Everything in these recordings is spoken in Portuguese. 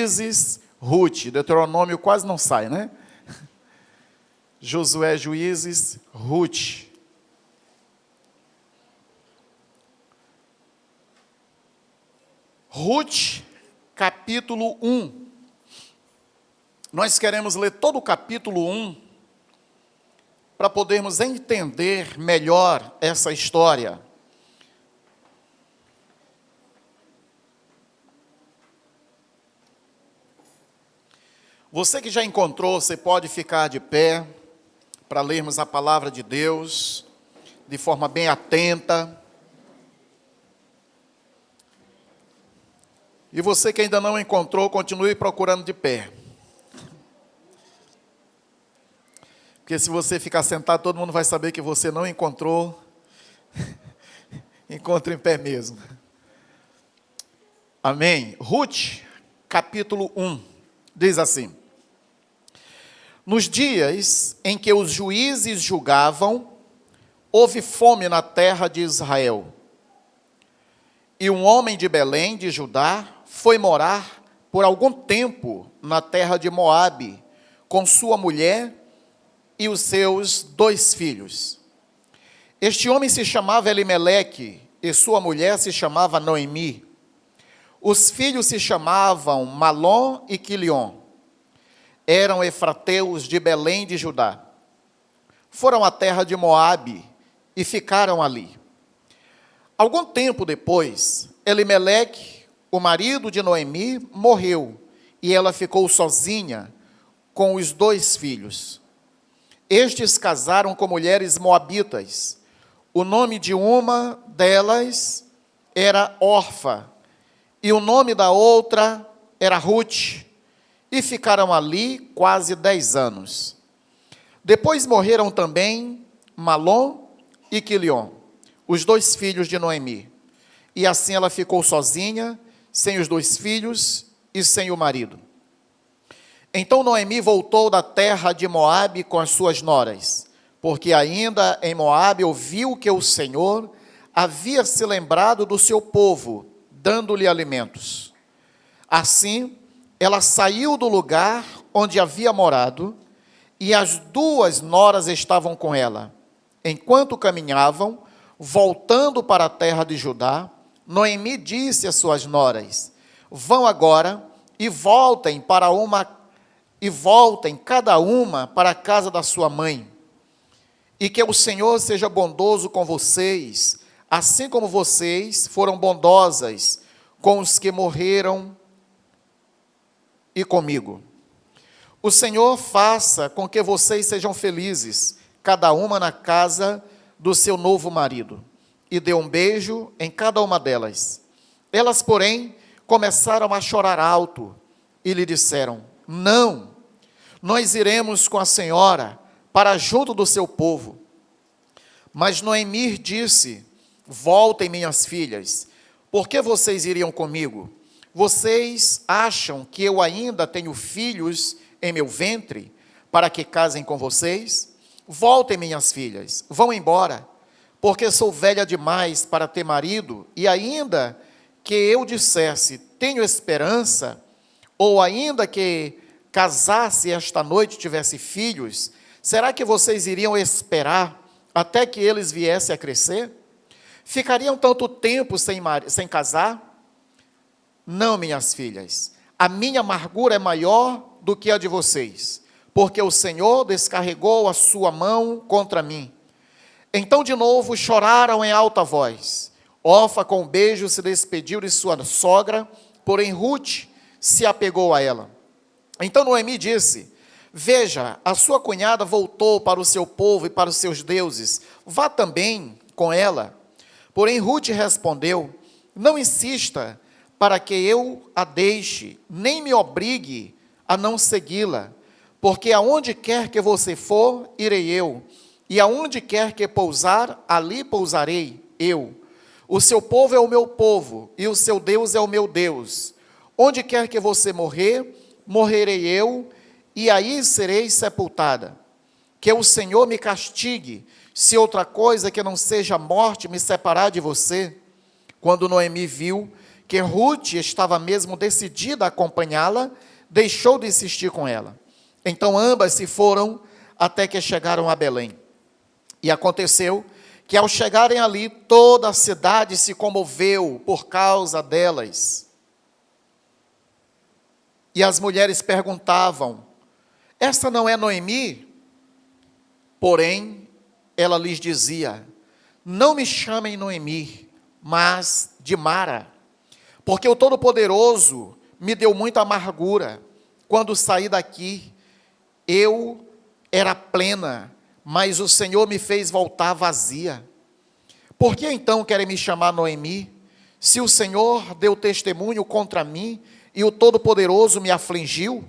Juízes, Ruth. Deuteronômio quase não sai, né? Josué, Juízes, Ruth. Ruth, capítulo 1. Nós queremos ler todo o capítulo 1 para podermos entender melhor essa história. Você que já encontrou, você pode ficar de pé para lermos a palavra de Deus de forma bem atenta. E você que ainda não encontrou, continue procurando de pé. Porque se você ficar sentado, todo mundo vai saber que você não encontrou. Encontre em pé mesmo. Amém? Ruth, capítulo 1, diz assim: Nos dias em que os juízes julgavam, houve fome na terra de Israel. E um homem de Belém, de Judá, foi morar por algum tempo na terra de Moabe, com sua mulher e os seus 2 filhos. Este homem se chamava Elimeleque, e sua mulher se chamava Noemi. Os filhos se chamavam Malom e Quilion. Eram efrateus de Belém de Judá. Foram à terra de Moabe e ficaram ali. Algum tempo depois, Elimeleque, o marido de Noemi, morreu, e ela ficou sozinha com os 2 filhos. Estes casaram com mulheres moabitas. O nome de uma delas era Orfa, e o nome da outra era Ruth, e ficaram ali quase 10 anos. Depois morreram também Malom e Quilion, os 2 filhos de Noemi. E assim ela ficou sozinha, sem os 2 filhos e sem o marido. Então Noemi voltou da terra de Moabe com as suas noras, porque ainda em Moabe ouviu que o Senhor havia se lembrado do seu povo, dando-lhe alimentos. Assim, ela saiu do lugar onde havia morado, e as 2 noras estavam com ela. Enquanto caminhavam, voltando para a terra de Judá, Noemi disse às suas noras: Vão agora e voltem cada uma para a casa da sua mãe. E que o Senhor seja bondoso com vocês, assim como vocês foram bondosas com os que morreram e comigo. O Senhor faça com que vocês sejam felizes, cada uma na casa do seu novo marido. E deu um beijo em cada uma delas. Elas, porém, começaram a chorar alto e lhe disseram: Não, nós iremos com a senhora para junto do seu povo. Mas Noemi disse: Voltem, minhas filhas, por que vocês iriam comigo? Vocês acham que eu ainda tenho filhos em meu ventre para que casem com vocês? Voltem, minhas filhas, vão embora, porque sou velha demais para ter marido, e ainda que eu dissesse, tenho esperança, ou ainda que casasse esta noite e tivesse filhos, será que vocês iriam esperar até que eles viessem a crescer? Ficariam tanto tempo sem casar? Não, minhas filhas, a minha amargura é maior do que a de vocês, porque o Senhor descarregou a sua mão contra mim. Então de novo choraram em alta voz. Orfa com um beijo se despediu de sua sogra, porém Ruth se apegou a ela. Então Noemi disse: Veja, a sua cunhada voltou para o seu povo e para os seus deuses, vá também com ela. Porém Ruth respondeu: Não insista para que eu a deixe, nem me obrigue a não segui-la, porque aonde quer que você for, irei eu, e aonde quer que pousar, ali pousarei eu. O seu povo é o meu povo, e o seu Deus é o meu Deus. Onde quer que você morrer, morrerei eu, e aí serei sepultada. Que o Senhor me castigue, se outra coisa que não seja a morte me separar de você. Quando Noemi viu que Ruth estava mesmo decidida a acompanhá-la, deixou de insistir com ela. Então ambas se foram até que chegaram a Belém. E aconteceu que ao chegarem ali, toda a cidade se comoveu por causa delas. E as mulheres perguntavam: esta não é Noemi? Porém, ela lhes dizia: não me chamem Noemi, mas de Mara, porque o Todo-Poderoso me deu muita amargura. Quando saí daqui, eu era plena, mas o Senhor me fez voltar vazia. Por que então querem me chamar Noemi, se o Senhor deu testemunho contra mim e o Todo-Poderoso me afligiu?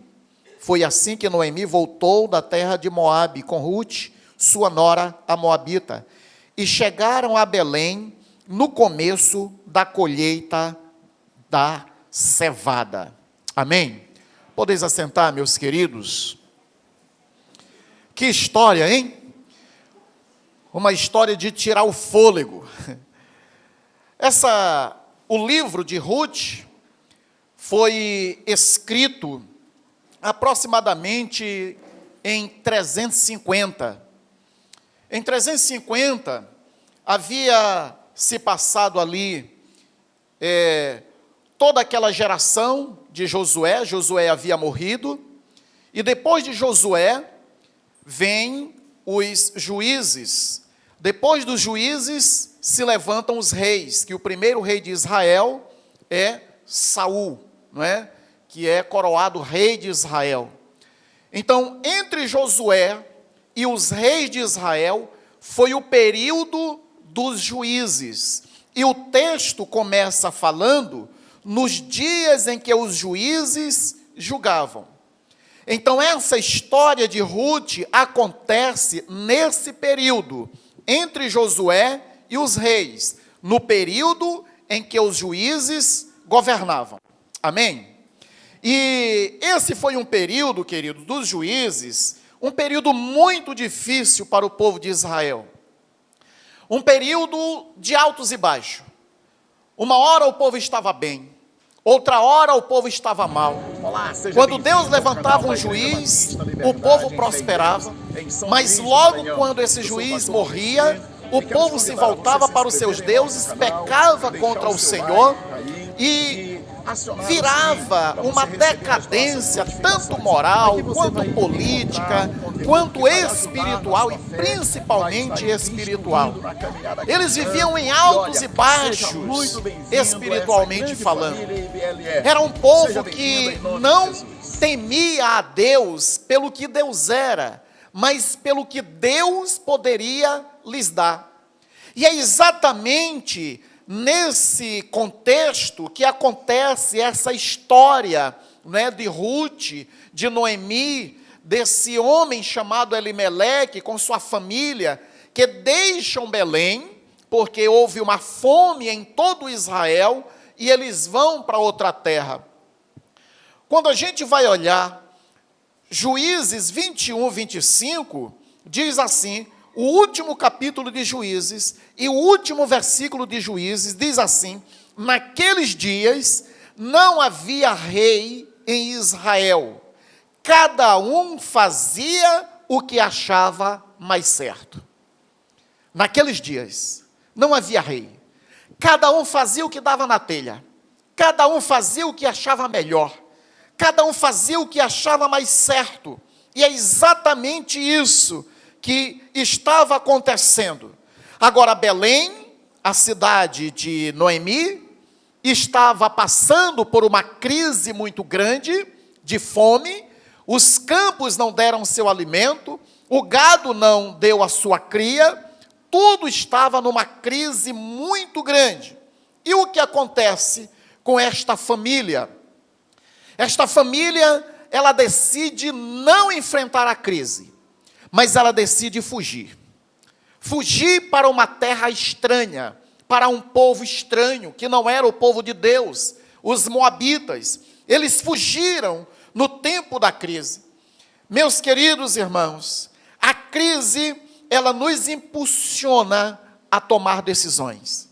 Foi assim que Noemi voltou da terra de Moabe com Ruth, sua nora, a moabita, e chegaram a Belém no começo da colheita da cevada. Amém? Podeis assentar, meus queridos? Que história, hein? Uma história de tirar o fôlego. O livro de Ruth foi escrito aproximadamente em 350. Em 350, havia se passado ali toda aquela geração de Josué. Josué havia morrido, e depois de Josué, vêm os juízes. Depois dos juízes, se levantam os reis, que o primeiro rei de Israel é Saul, não é? Que é coroado rei de Israel. Então, entre Josué e os reis de Israel, foi o período dos juízes. E o texto começa falando nos dias em que os juízes julgavam. Então, essa história de Ruth acontece nesse período, entre Josué e os reis, no período em que os juízes governavam. Amém? E esse foi um período, querido, dos juízes, um período muito difícil para o povo de Israel. Um período de altos e baixos. Uma hora o povo estava bem, outra hora o povo estava mal. Quando Deus levantava um juiz, o povo prosperava, mas logo quando esse juiz morria, o povo se voltava para os seus deuses, pecava contra o Senhor e virava uma decadência, tanto moral, quanto política, quanto espiritual, e principalmente espiritual. Eles viviam em altos e baixos, espiritualmente falando. Era um povo que não temia a Deus pelo que Deus era, mas pelo que Deus poderia lhes dar. E é exatamente nesse contexto que acontece essa história, né, de Ruth, de Noemi, desse homem chamado Elimeleque com sua família, que deixam Belém, porque houve uma fome em todo Israel, e eles vão para outra terra. Quando a gente vai olhar, Juízes 21, 25, diz assim, o último capítulo de Juízes, e o último versículo de Juízes, diz assim, naqueles dias não havia rei em Israel, cada um fazia o que achava mais certo. Naqueles dias não havia rei, cada um fazia o que dava na telha, cada um fazia o que achava melhor, cada um fazia o que achava mais certo, e é exatamente isso que estava acontecendo. Agora, Belém, a cidade de Noemi, estava passando por uma crise muito grande de fome, os campos não deram seu alimento, o gado não deu a sua cria, tudo estava numa crise muito grande. E o que acontece com esta família? Esta família, ela decide não enfrentar a crise, mas ela decide fugir. Fugir para uma terra estranha, para um povo estranho, que não era o povo de Deus, os moabitas. Eles fugiram no tempo da crise. Meus queridos irmãos, a crise, ela nos impulsiona a tomar decisões.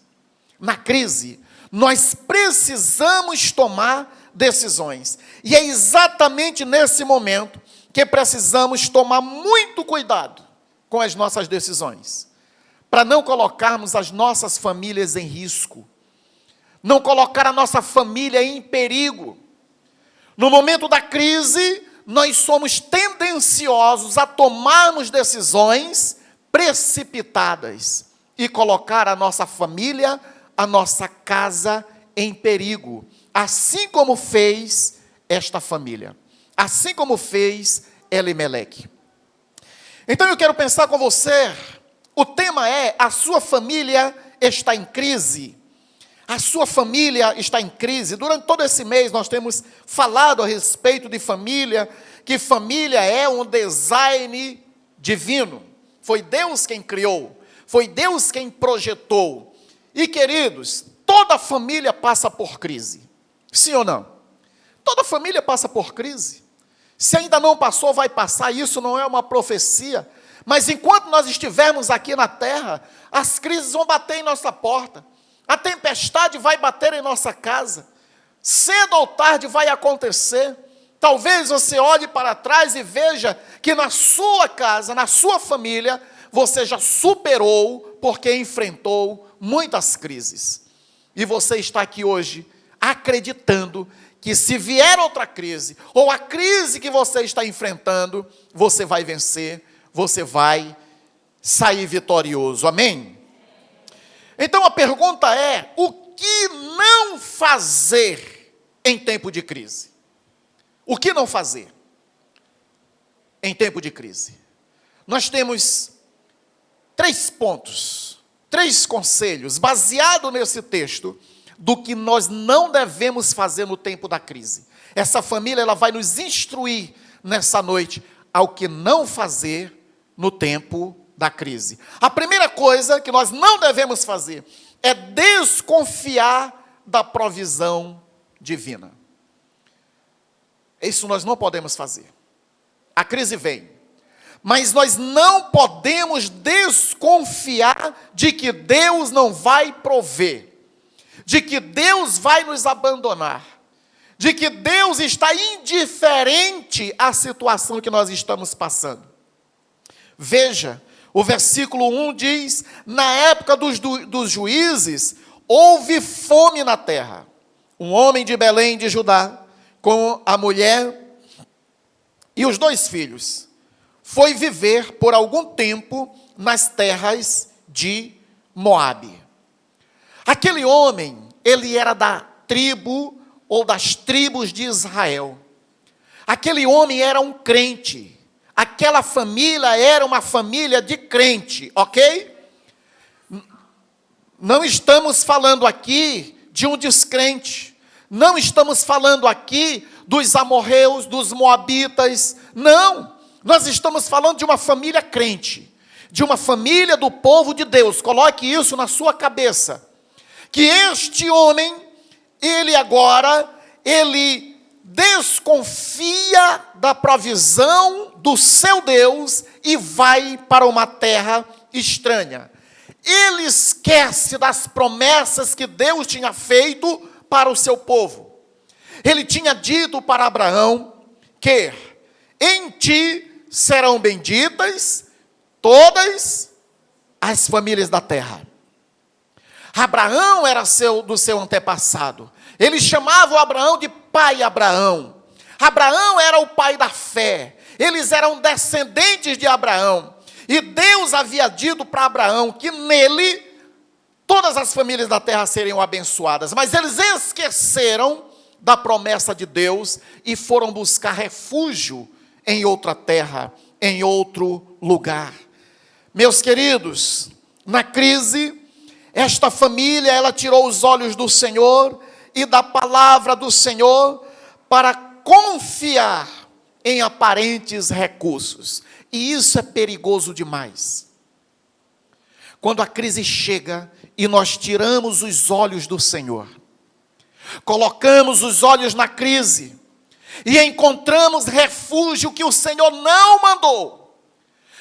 Na crise, nós precisamos tomar decisões. E é exatamente nesse momento que precisamos tomar muito cuidado com as nossas decisões, para não colocarmos as nossas famílias em risco, não colocar a nossa família em perigo. No momento da crise, nós somos tendenciosos a tomarmos decisões precipitadas e colocar a nossa família, a nossa casa em perigo, assim como fez esta família, assim como fez Elimeleque. Então eu quero pensar com você, o tema é: a sua família está em crise. A sua família está em crise. Durante todo esse mês nós temos falado a respeito de família, que família é um design divino. Foi Deus quem criou, foi Deus quem projetou. E queridos, toda família passa por crise. Sim ou não? Toda família passa por crise. Se ainda não passou, vai passar. Isso não é uma profecia. Mas enquanto nós estivermos aqui na terra, as crises vão bater em nossa porta. A tempestade vai bater em nossa casa. Cedo ou tarde vai acontecer. Talvez você olhe para trás e veja que na sua casa, na sua família, você já superou porque enfrentou muitas crises. E você está aqui hoje acreditando que se vier outra crise, ou a crise que você está enfrentando, você vai vencer, você vai sair vitorioso. Amém? Então a pergunta é: o que não fazer em tempo de crise? O que não fazer em tempo de crise? Nós temos 3 pontos, 3 conselhos, baseado nesse texto, do que nós não devemos fazer no tempo da crise. Essa família, ela vai nos instruir nessa noite ao que não fazer no tempo da crise. A primeira coisa que nós não devemos fazer é desconfiar da provisão divina. Isso nós não podemos fazer. A crise vem, mas nós não podemos desconfiar de que Deus não vai prover, de que Deus vai nos abandonar, de que Deus está indiferente à situação que nós estamos passando. Veja, o versículo 1 diz: na época dos juízes, houve fome na terra. Um homem de Belém de Judá, com a mulher e os 2 filhos, foi viver por algum tempo nas terras de Moabe. Aquele homem, ele era da tribo ou das tribos de Israel. Aquele homem era um crente. Aquela família era uma família de crente, ok? Não estamos falando aqui de um descrente. Não estamos falando aqui dos amorreus, dos moabitas. Não. Nós estamos falando de uma família crente. De uma família do povo de Deus. Coloque isso na sua cabeça. Que este homem, ele desconfia da provisão do seu Deus e vai para uma terra estranha. Ele esquece das promessas que Deus tinha feito para o seu povo. Ele tinha dito para Abraão que em ti serão benditas todas as famílias da terra. Abraão era do seu antepassado. Eles chamavam Abraão de pai Abraão. Abraão era o pai da fé. Eles eram descendentes de Abraão. E Deus havia dito para Abraão que nele todas as famílias da terra seriam abençoadas. Mas eles esqueceram da promessa de Deus e foram buscar refúgio em outra terra, em outro lugar. Meus queridos, na crise, esta família, ela tirou os olhos do Senhor e da palavra do Senhor para confiar em aparentes recursos. E isso é perigoso demais. Quando a crise chega e nós tiramos os olhos do Senhor, colocamos os olhos na crise e encontramos refúgio que o Senhor não mandou,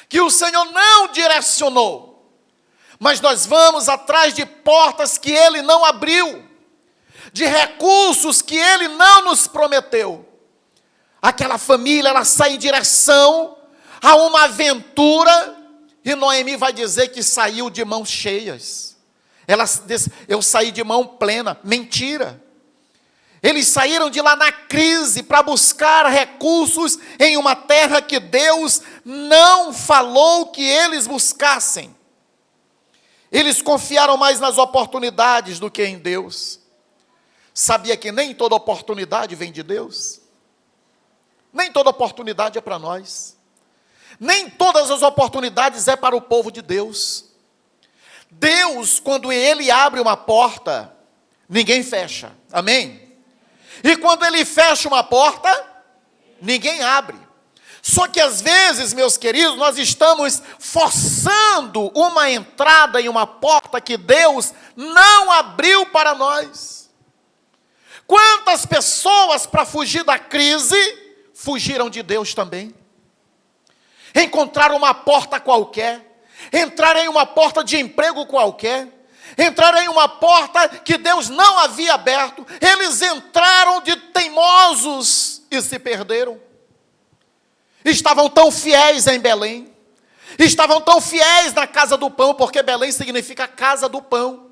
que o Senhor não direcionou, mas nós vamos atrás de portas que Ele não abriu. de recursos que Ele não nos prometeu. Aquela família, ela sai em direção a uma aventura, e Noemi vai dizer que saiu de mãos cheias. Ela diz, eu saí de mão plena. Mentira. Eles saíram de lá na crise para buscar recursos em uma terra que Deus não falou que eles buscassem. Eles confiaram mais nas oportunidades do que em Deus. Sabia que nem toda oportunidade vem de Deus? Nem toda oportunidade é para nós. Nem todas as oportunidades é para o povo de Deus. Deus, quando Ele abre uma porta, ninguém fecha. Amém? E quando Ele fecha uma porta, ninguém abre. Só que às vezes, meus queridos, nós estamos forçando uma entrada em uma porta que Deus não abriu para nós. Quantas pessoas, para fugir da crise, fugiram de Deus também? Encontraram uma porta qualquer, entraram em uma porta de emprego qualquer, entraram em uma porta que Deus não havia aberto, eles entraram de teimosos e se perderam. Estavam tão fiéis em Belém, estavam tão fiéis na casa do pão, porque Belém significa casa do pão.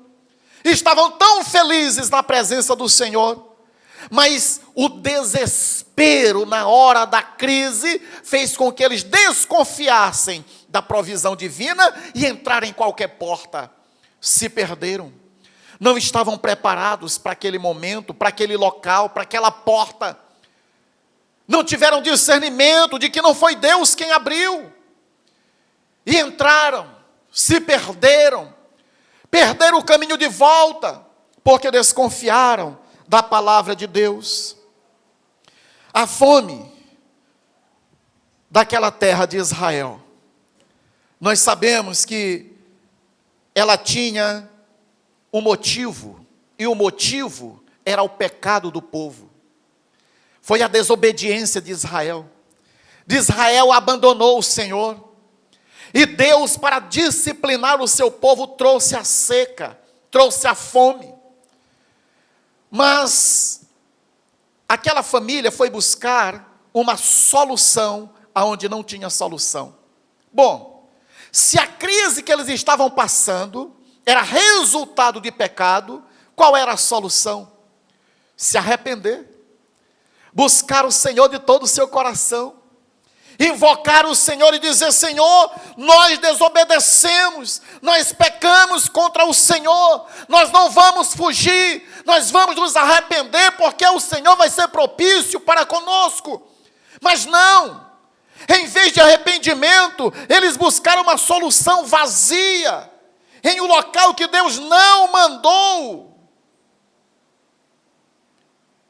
Estavam tão felizes na presença do Senhor, mas o desespero na hora da crise fez com que eles desconfiassem da provisão divina e entraram em qualquer porta. Se perderam, não estavam preparados para aquele momento, para aquele local, para aquela porta. Não tiveram discernimento de que não foi Deus quem abriu. E entraram, se perderam, perderam o caminho de volta, porque desconfiaram da palavra de Deus. A fome daquela terra de Israel, nós sabemos que ela tinha um motivo, e o motivo era o pecado do povo. Foi a desobediência de Israel. De Israel abandonou o Senhor. E Deus, para disciplinar o seu povo, trouxe a seca, trouxe a fome. Mas aquela família foi buscar uma solução aonde não tinha solução. Bom, se a crise que eles estavam passando era resultado de pecado, qual era a solução? Se arrepender. Buscar o Senhor de todo o seu coração, invocar o Senhor e dizer: Senhor, nós desobedecemos, nós pecamos contra o Senhor, nós não vamos fugir, nós vamos nos arrepender, porque o Senhor vai ser propício para conosco. Mas não, em vez de arrependimento, eles buscaram uma solução vazia, em um local que Deus não mandou.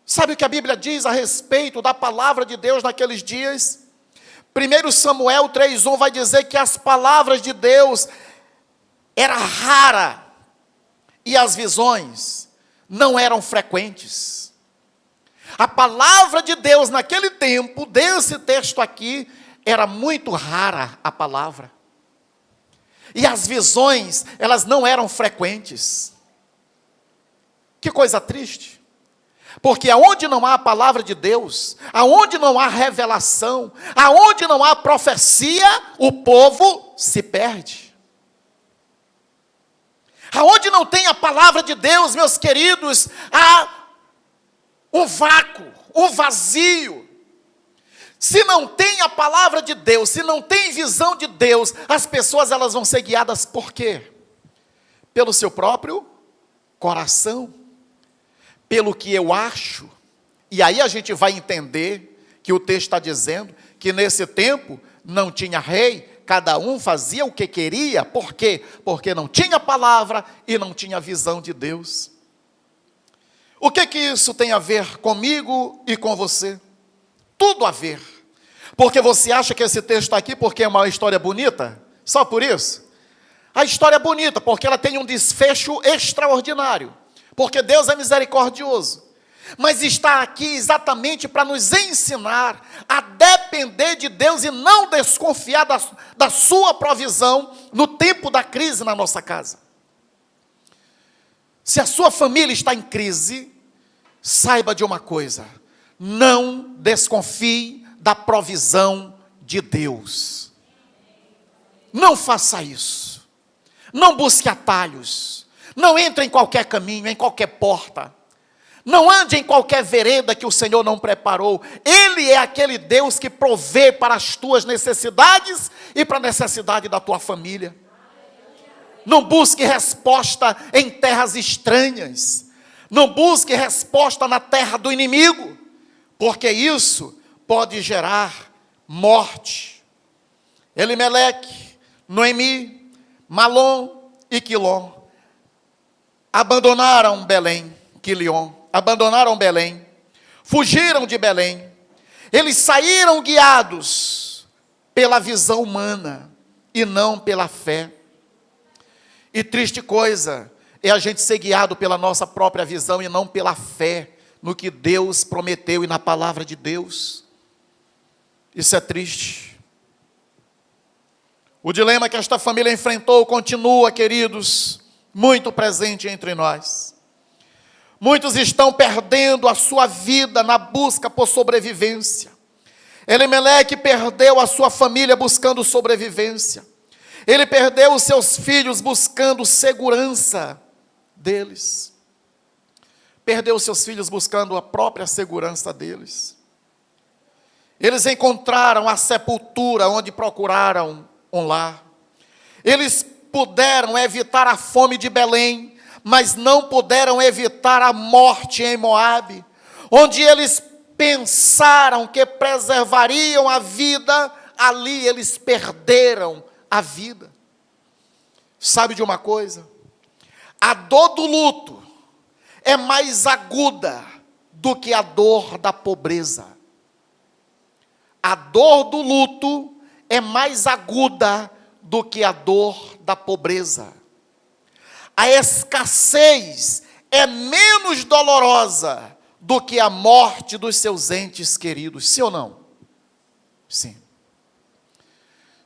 Sabe o que a Bíblia diz a respeito da palavra de Deus naqueles dias? 1 Samuel 3:1 vai dizer que as palavras de Deus eram raras e as visões não eram frequentes. A palavra de Deus naquele tempo, desse texto aqui, era muito rara a palavra. E as visões, elas não eram frequentes. Que coisa triste. Porque aonde não há a palavra de Deus, aonde não há revelação, aonde não há profecia, o povo se perde. Aonde não tem a palavra de Deus, meus queridos, há um vácuo, um vazio. Se não tem a palavra de Deus, se não tem visão de Deus, as pessoas elas vão ser guiadas por quê? Pelo seu próprio coração. Pelo que eu acho, e aí a gente vai entender que o texto está dizendo que nesse tempo não tinha rei, cada um fazia o que queria. Por quê? Porque não tinha palavra e não tinha visão de Deus. O que isso tem a ver comigo e com você? Tudo a ver. Porque você acha que esse texto está aqui porque é uma história bonita? Só por isso? A história é bonita porque ela tem um desfecho extraordinário. Porque Deus é misericordioso, mas está aqui exatamente para nos ensinar a depender de Deus e não desconfiar da sua provisão no tempo da crise na nossa casa. Se a sua família está em crise, saiba de uma coisa: não desconfie da provisão de Deus. Não faça isso. Não busque atalhos. Não entre em qualquer caminho, em qualquer porta. Não ande em qualquer vereda que o Senhor não preparou. Ele é aquele Deus que provê para as tuas necessidades e para a necessidade da tua família. Não busque resposta em terras estranhas. Não busque resposta na terra do inimigo, porque isso pode gerar morte. Elimeleque, Noemi, Malom e Quilom abandonaram Belém, abandonaram Belém, fugiram de Belém. Eles saíram guiados pela visão humana e não pela fé. E triste coisa é a gente ser guiado pela nossa própria visão e não pela fé no que Deus prometeu e na palavra de Deus. Isso é triste. O dilema que esta família enfrentou continua, queridos, muito presente entre nós. Muitos estão perdendo a sua vida na busca por sobrevivência. Elimeleque perdeu a sua família buscando sobrevivência. Ele perdeu os seus filhos buscando segurança deles. Perdeu os seus filhos buscando a própria segurança deles. Eles encontraram a sepultura onde procuraram um lar. Eles puderam evitar a fome de Belém, mas não puderam evitar a morte em Moabe, onde eles pensaram que preservariam a vida, ali eles perderam a vida. Sabe de uma coisa? A dor do luto é mais aguda do que a dor da pobreza. A dor do luto é mais aguda do que a dor da pobreza. A escassez é menos dolorosa do que a morte dos seus entes queridos. Sim ou não? Sim.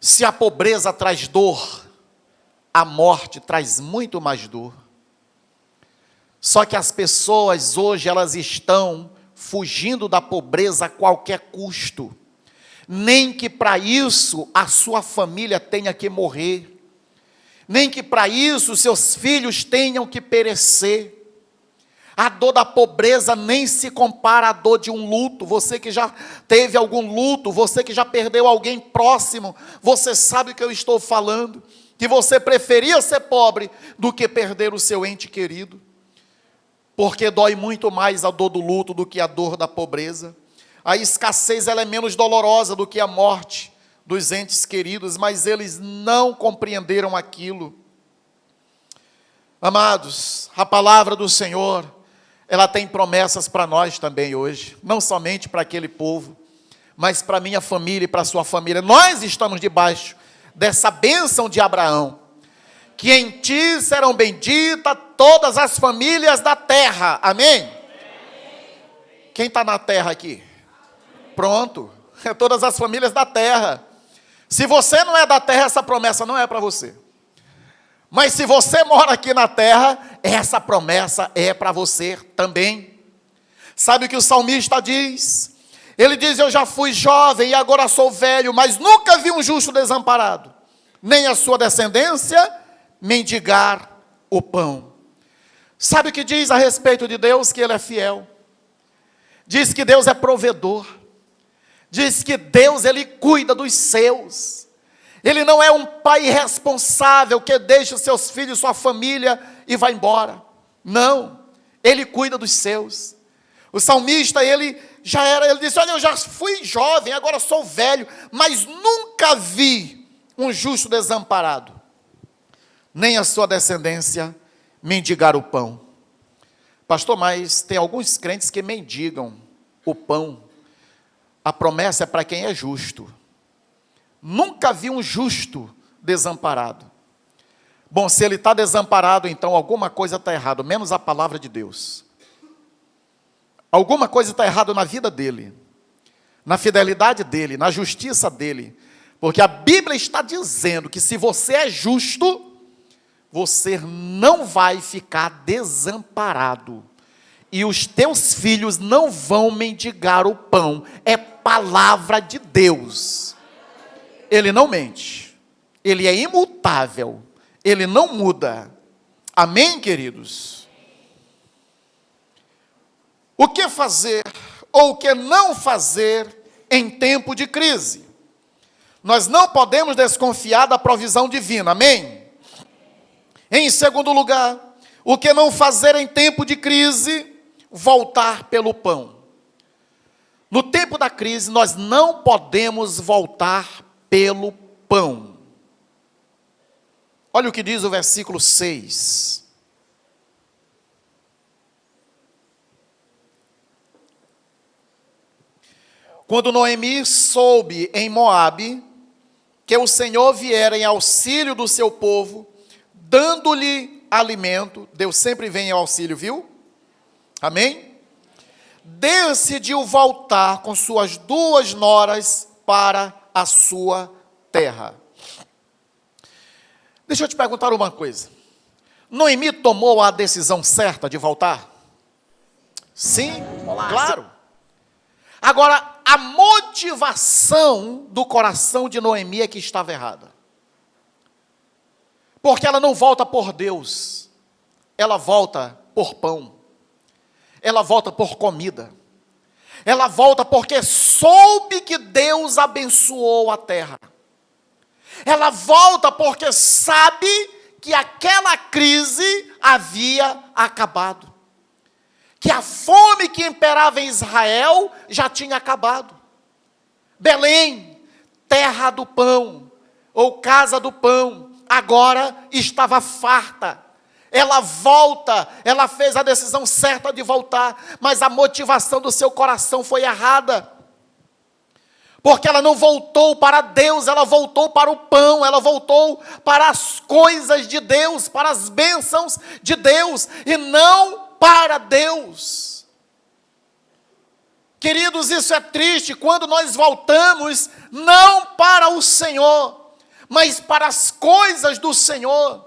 Se a pobreza traz dor, a morte traz muito mais dor. Só que as pessoas hoje, elas estão fugindo da pobreza a qualquer custo. Nem que para isso a sua família tenha que morrer. Nem que para isso seus filhos tenham que perecer. A dor da pobreza nem se compara à dor de um luto. Você que já teve algum luto, você que já perdeu alguém próximo, você sabe o que eu estou falando. Que você preferia ser pobre do que perder o seu ente querido. Porque dói muito mais a dor do luto do que a dor da pobreza. A escassez ela é menos dolorosa do que a morte dos entes queridos, mas eles não compreenderam aquilo. Amados, a palavra do Senhor, ela tem promessas para nós também hoje, não somente para aquele povo, mas para minha família e para a sua família. Nós estamos debaixo dessa bênção de Abraão, que em ti serão benditas todas as famílias da terra. Amém? Quem está na terra aqui? Pronto, todas as famílias da terra. Se você não é da terra, essa promessa não é para você. Mas se você mora aqui na terra, essa promessa é para você também. Sabe o que o salmista diz? Ele diz: eu já fui jovem e agora sou velho, mas nunca vi um justo desamparado, nem a sua descendência mendigar o pão. Sabe o que diz a respeito de Deus? Que Ele é fiel. Diz que Deus é provedor. Diz que Deus, Ele cuida dos seus. Ele não é um pai irresponsável que deixa os seus filhos, sua família e vai embora. Não, Ele cuida dos seus. O salmista, ele disse: olha, eu já fui jovem, agora sou velho, mas nunca vi um justo desamparado, nem a sua descendência mendigar o pão. Pastor, mas tem alguns crentes que mendigam o pão. A promessa é para quem é justo. Nunca vi um justo desamparado. Bom, se ele está desamparado, então alguma coisa está errada, menos a palavra de Deus. Alguma coisa está errada na vida dele, na fidelidade dele, na justiça dele. Porque a Bíblia está dizendo que se você é justo, você não vai ficar desamparado. e os teus filhos não vão mendigar o pão. É palavra de Deus. Ele não mente. Ele é imutável. Ele não muda. Amém, queridos? O que fazer ou o que não fazer em tempo de crise? Nós não podemos desconfiar da provisão divina. Amém? Em segundo lugar, o que não fazer em tempo de crise? Voltar pelo pão. No tempo da crise, nós não podemos voltar pelo pão. Olha o que diz o versículo 6. Quando Noemi soube em Moabe que o Senhor viera em auxílio do seu povo, dando-lhe alimento, Deus sempre vem em auxílio, viu? Amém? Decidiu voltar com suas 2 noras para a sua terra. Deixa eu te perguntar uma coisa. Noemi tomou a decisão certa de voltar? Sim, claro. Agora, a motivação do coração de Noemi é que estava errada. Porque ela não volta por Deus. Ela volta por pão. Ela volta por comida. Ela volta porque soube que Deus abençoou a terra. Ela volta porque sabe que aquela crise havia acabado. Que a fome que imperava em Israel já tinha acabado. Belém, terra do pão, ou casa do pão, agora estava farta. Ela volta, ela fez a decisão certa de voltar, mas a motivação do seu coração foi errada. Porque ela não voltou para Deus, ela voltou para o pão, ela voltou para as coisas de Deus, para as bênçãos de Deus, e não para Deus. Queridos, isso é triste quando nós voltamos não para o Senhor, mas para as coisas do Senhor.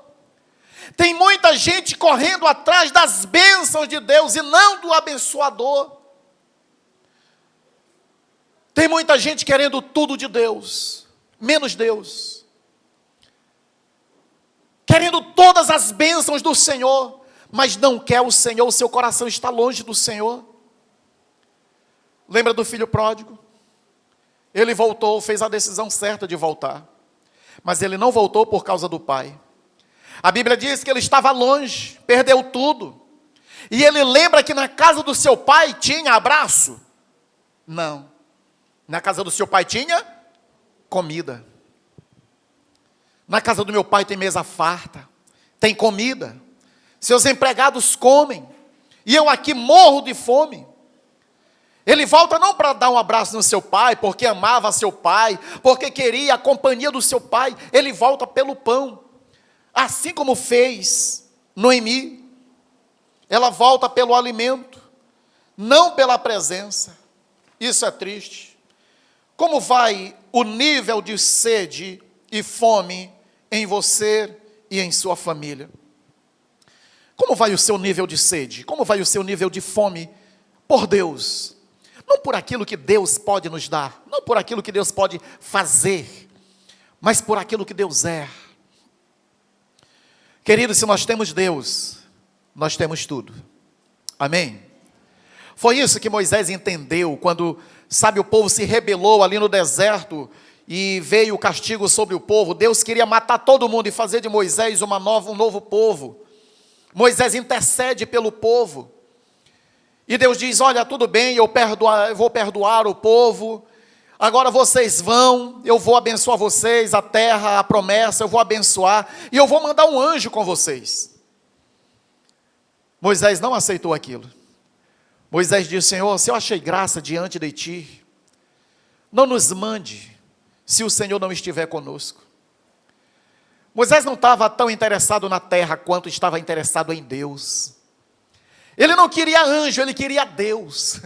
Tem muita gente correndo atrás das bênçãos de Deus e não do abençoador. Tem muita gente querendo tudo de Deus, menos Deus. Querendo todas as bênçãos do Senhor, mas não quer o Senhor, o seu coração está longe do Senhor. Lembra do filho pródigo? Ele voltou, fez a decisão certa de voltar, mas ele não voltou por causa do pai. A Bíblia diz que ele estava longe, perdeu tudo, e ele lembra que na casa do seu pai tinha abraço? Não. Na casa do seu pai tinha comida. Na casa do meu pai tem mesa farta, tem comida. Seus empregados comem, e eu aqui morro de fome. Ele volta não para dar um abraço no seu pai, porque amava seu pai, porque queria a companhia do seu pai. Ele volta pelo pão, assim como fez Noemi. Ela volta pelo alimento, não pela presença. Isso é triste. Como vai o nível de sede e fome em você e em sua família? Como vai o seu nível de sede? Como vai o seu nível de fome por Deus? Não por aquilo que Deus pode nos dar, não por aquilo que Deus pode fazer, mas por aquilo que Deus é. Queridos, se nós temos Deus, nós temos tudo. Amém? Foi isso que Moisés entendeu quando, sabe, o povo se rebelou ali no deserto e veio o castigo sobre o povo. Deus queria matar todo mundo e fazer de Moisés um novo povo. Moisés intercede pelo povo. E Deus diz, olha, tudo bem, eu vou perdoar o povo. Agora vocês vão, eu vou abençoar vocês, a terra, a promessa, eu vou abençoar. E eu vou mandar um anjo com vocês. Moisés não aceitou aquilo. Moisés disse, Senhor, se eu achei graça diante de ti, não nos mande, se o Senhor não estiver conosco. Moisés não estava tão interessado na terra, quanto estava interessado em Deus. Ele não queria anjo, ele queria Deus.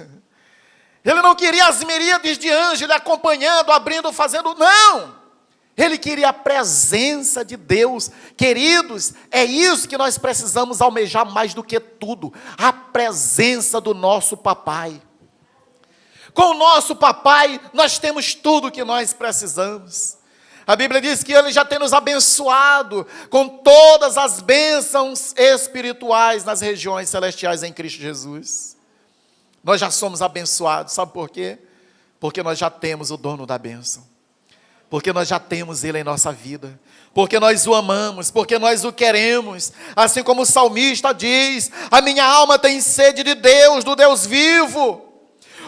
Ele não queria as miríades de anjos, ele acompanhando, abrindo, fazendo, não. Ele queria a presença de Deus. Queridos, é isso que nós precisamos almejar mais do que tudo, a presença do nosso papai. Com o nosso papai, nós temos tudo o que nós precisamos. A Bíblia diz que Ele já tem nos abençoado com todas as bênçãos espirituais nas regiões celestiais em Cristo Jesus. Nós já somos abençoados, sabe por quê? Porque nós já temos o dono da bênção. Porque nós já temos Ele em nossa vida. Porque nós o amamos, porque nós o queremos. Assim como o salmista diz: a minha alma tem sede de Deus, do Deus vivo.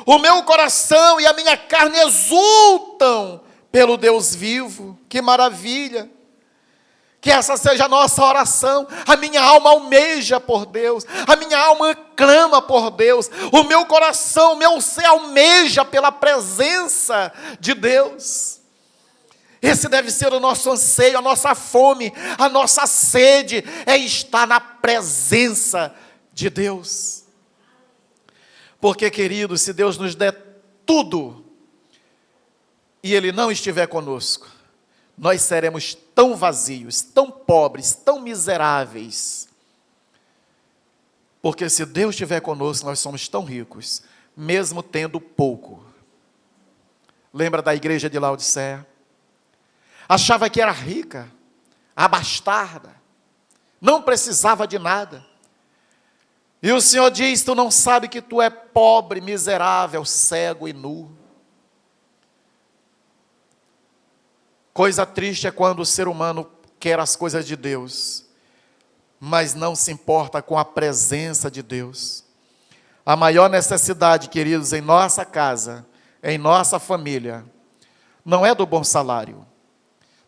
O meu coração e a minha carne exultam pelo Deus vivo. Que maravilha! Que essa seja a nossa oração. A minha alma almeja por Deus. A minha alma clama por Deus. O meu coração, o meu ser almeja pela presença de Deus. Esse deve ser o nosso anseio, a nossa fome, a nossa sede, é estar na presença de Deus. Porque, queridos, se Deus nos der tudo e Ele não estiver conosco, nós seremos tão vazios, tão pobres, tão miseráveis. Porque se Deus estiver conosco, nós somos tão ricos, mesmo tendo pouco. Lembra da igreja de Laodiceia? Achava que era rica, abastarda, não precisava de nada. E o Senhor diz: tu não sabe que tu é pobre, miserável, cego e nu. Coisa triste é quando o ser humano quer as coisas de Deus, mas não se importa com a presença de Deus. A maior necessidade, queridos, em nossa casa, em nossa família, não é do bom salário,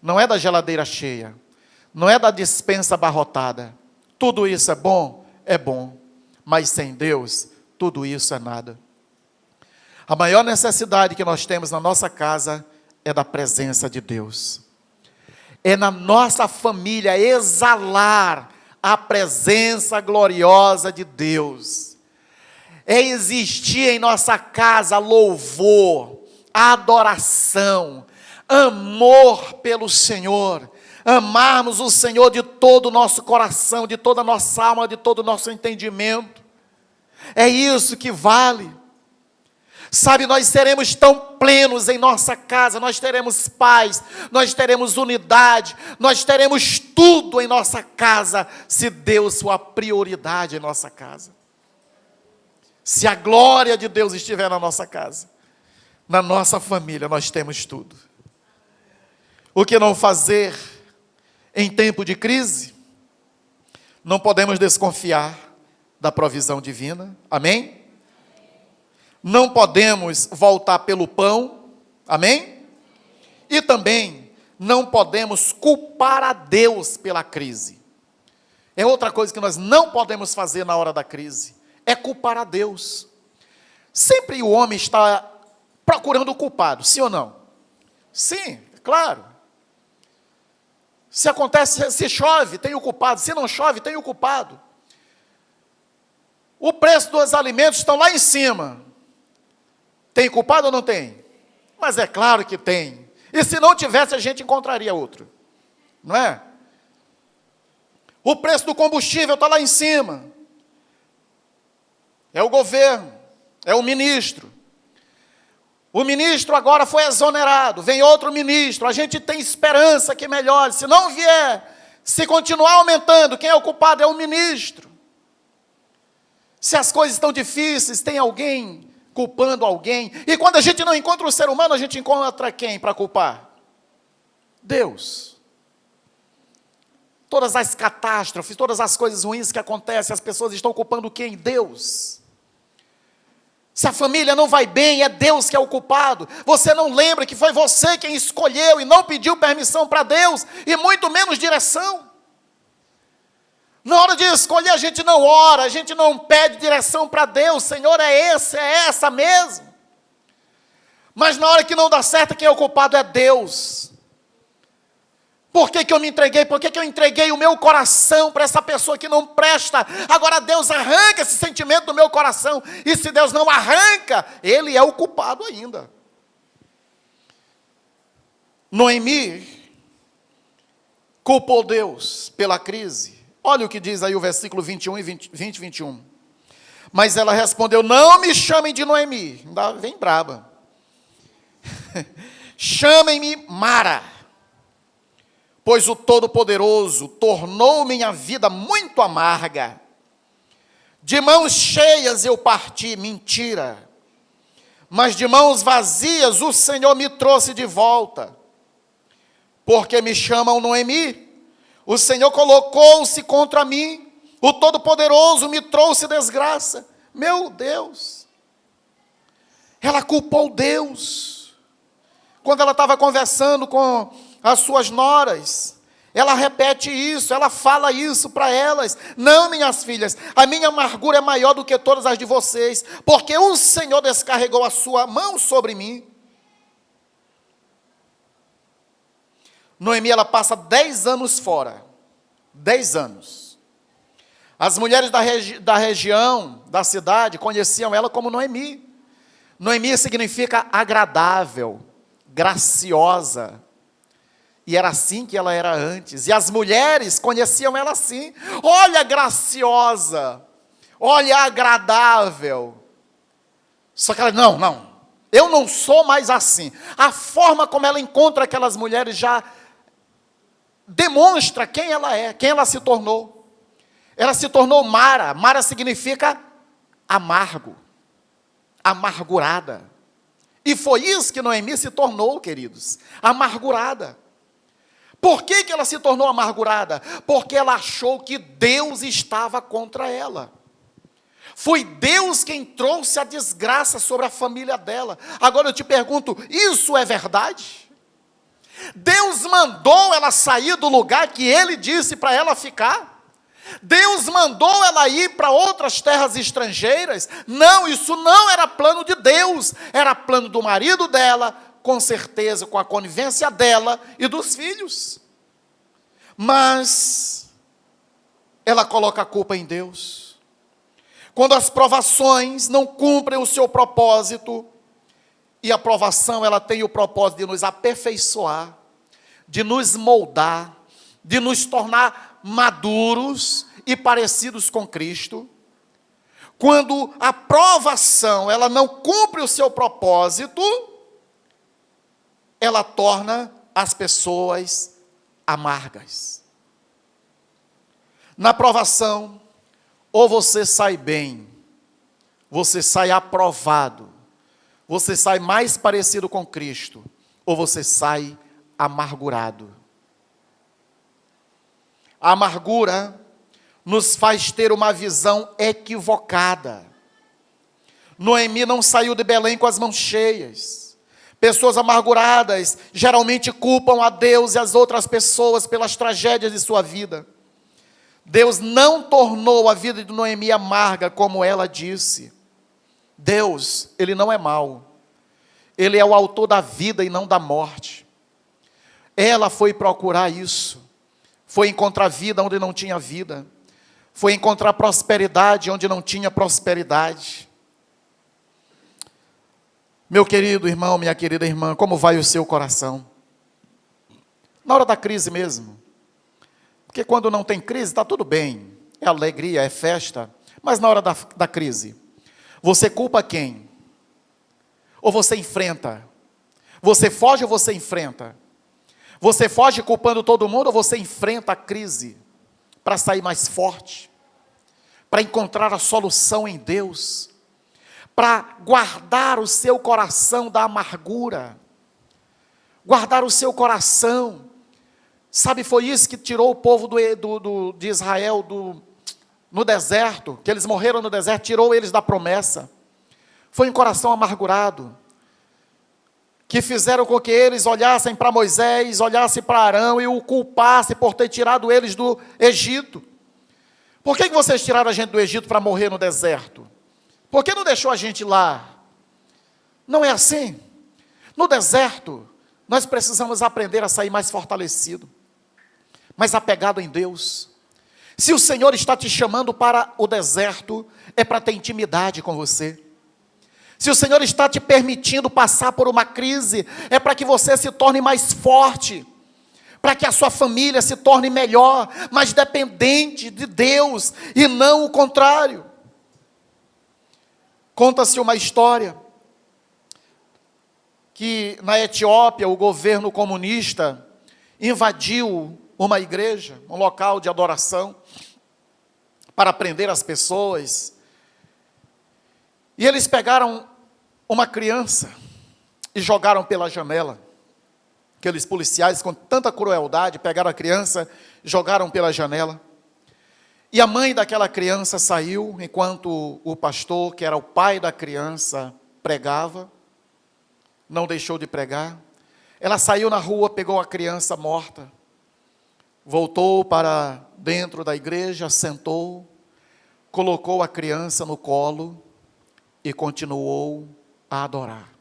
não é da geladeira cheia, não é da despensa abarrotada. Tudo isso é bom, mas sem Deus, tudo isso é nada. A maior necessidade que nós temos na nossa casa é da presença de Deus. É na nossa família exalar a presença gloriosa de Deus. É existir em nossa casa louvor, adoração, amor pelo Senhor, amarmos o Senhor de todo o nosso coração, de toda a nossa alma, de todo o nosso entendimento. É isso que vale. Sabe, nós seremos tão plenos em nossa casa, nós teremos paz, nós teremos unidade, nós teremos tudo em nossa casa, se Deus for a prioridade em nossa casa. Se a glória de Deus estiver na nossa casa, na nossa família, nós temos tudo. O que não fazer em tempo de crise? Não podemos desconfiar da provisão divina, amém? Não podemos voltar pelo pão, amém? E também não podemos culpar a Deus pela crise. É outra coisa que nós não podemos fazer na hora da crise, é culpar a Deus. Sempre o homem está procurando o culpado, sim ou não? Sim, claro. Se acontece, se chove, tem o culpado. Se não chove, tem o culpado. O preço dos alimentos estão lá em cima. Tem culpado ou não tem? Mas é claro que tem. E se não tivesse, a gente encontraria outro. Não é? O preço do combustível está lá em cima. É o governo, é o ministro. O ministro agora foi exonerado, vem outro ministro, a gente tem esperança que melhore. Se não vier, se continuar aumentando, quem é o culpado é o ministro. Se as coisas estão difíceis, tem alguém culpando alguém. E quando a gente não encontra o ser humano, a gente encontra quem para culpar? Deus. Todas as catástrofes, todas as coisas ruins que acontecem, as pessoas estão culpando quem? Deus. Se a família não vai bem, é Deus que é o culpado. Você não lembra que foi você quem escolheu e não pediu permissão para Deus, e muito menos direção. Na hora de escolher, a gente não ora, a gente não pede direção para Deus. Senhor, é esse, é essa mesmo. Mas na hora que não dá certo, quem é o culpado é Deus. Por que eu me entreguei? Por que eu entreguei o meu coração para essa pessoa que não presta? Agora Deus arranca esse sentimento do meu coração. E se Deus não arranca, Ele é o culpado ainda. Noemi culpou Deus pela crise. Olha o que diz aí o versículo 21 e 21. Mas ela respondeu: não me chamem de Noemi. Ainda vem braba. Chamem-me Mara, pois o Todo-Poderoso tornou minha vida muito amarga. De mãos cheias eu parti, mentira. Mas de mãos vazias o Senhor me trouxe de volta. Porque me chamam Noemi, o Senhor colocou-se contra mim, o Todo-Poderoso me trouxe desgraça. Meu Deus! Ela culpou Deus. Quando ela estava conversando com as suas noras, ela repete isso, ela fala isso para elas: não, minhas filhas, a minha amargura é maior do que todas as de vocês, porque o Senhor descarregou a sua mão sobre mim. Noemi, ela passa 10 anos fora, 10 anos. As mulheres da região, da cidade, conheciam ela como Noemi. Noemi significa agradável, graciosa. E era assim que ela era antes. E as mulheres conheciam ela assim: olha, graciosa, olha, agradável. Só que ela: não, eu não sou mais assim. A forma como ela encontra aquelas mulheres já demonstra quem ela é, quem ela se tornou. Ela se tornou Mara. Mara significa amargo, amargurada. E foi isso que Noemi se tornou, queridos, amargurada. Por que ela se tornou amargurada? Porque ela achou que Deus estava contra ela. Foi Deus quem trouxe a desgraça sobre a família dela. Agora eu te pergunto, isso é verdade? Deus mandou ela sair do lugar que Ele disse para ela ficar? Deus mandou ela ir para outras terras estrangeiras? Não, isso não era plano de Deus. Era plano do marido dela, com certeza com a conivência dela e dos filhos. Mas ela coloca a culpa em Deus. Quando as provações não cumprem o seu propósito, e a provação, ela tem o propósito de nos aperfeiçoar, de nos moldar, de nos tornar maduros e parecidos com Cristo. Quando a provação, ela não cumpre o seu propósito, ela torna as pessoas amargas. Na provação, ou você sai bem, você sai aprovado, você sai mais parecido com Cristo, ou você sai amargurado. A amargura nos faz ter uma visão equivocada. Noemi não saiu de Belém com as mãos cheias. Pessoas amarguradas geralmente culpam a Deus e as outras pessoas pelas tragédias de sua vida. Deus não tornou a vida de Noemi amarga, como ela disse. Deus, Ele não é mau. Ele é o autor da vida e não da morte. Ela foi procurar isso. Foi encontrar vida onde não tinha vida. Foi encontrar prosperidade onde não tinha prosperidade. Meu querido irmão, minha querida irmã, como vai o seu coração? Na hora da crise mesmo. Porque quando não tem crise, está tudo bem. É alegria, é festa. Mas na hora da crise, você culpa quem? Ou você enfrenta? Você foge ou você enfrenta? Você foge culpando todo mundo ou você enfrenta a crise para sair mais forte? Para encontrar a solução em Deus? Para guardar o seu coração da amargura? Guardar o seu coração. Sabe, foi isso que tirou o povo de Israel no deserto, que eles morreram no deserto, tirou eles da promessa. Foi um coração amargurado, que fizeram com que eles olhassem para Moisés, olhassem para Arão e o culpassem por ter tirado eles do Egito. Por que vocês tiraram a gente do Egito para morrer no deserto? Por que não deixou a gente lá? Não é assim. No deserto, nós precisamos aprender a sair mais fortalecido, mais apegado em Deus. Se o Senhor está te chamando para o deserto, é para ter intimidade com você. Se o Senhor está te permitindo passar por uma crise, é para que você se torne mais forte, para que a sua família se torne melhor, mas dependente de Deus, e não o contrário. Conta-se uma história, que na Etiópia o governo comunista invadiu uma igreja, um local de adoração, para prender as pessoas, e eles pegaram uma criança e jogaram pela janela. Aqueles policiais, com tanta crueldade, pegaram a criança, jogaram pela janela. E a mãe daquela criança saiu, enquanto o pastor, que era o pai da criança, pregava. Não deixou de pregar. Ela saiu na rua, pegou a criança morta, voltou para dentro da igreja, sentou, colocou a criança no colo e continuou a adorar.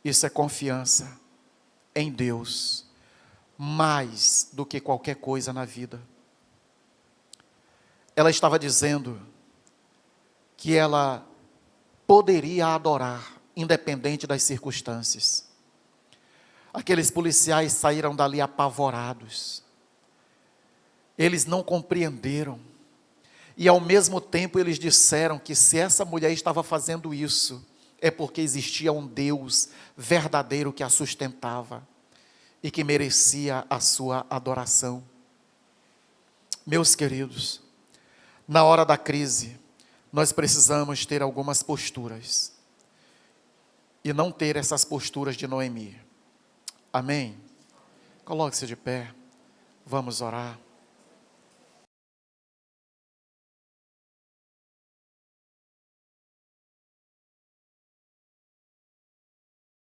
Isso é confiança em Deus, mais do que qualquer coisa na vida. Ela estava dizendo que ela poderia adorar, independente das circunstâncias. Aqueles policiais saíram dali apavorados. Eles não compreenderam. E ao mesmo tempo eles disseram que se essa mulher estava fazendo isso, é porque existia um Deus verdadeiro que a sustentava e que merecia a sua adoração. Meus queridos, na hora da crise, nós precisamos ter algumas posturas e não ter essas posturas de Noemi. Amém? Coloque-se de pé, vamos orar.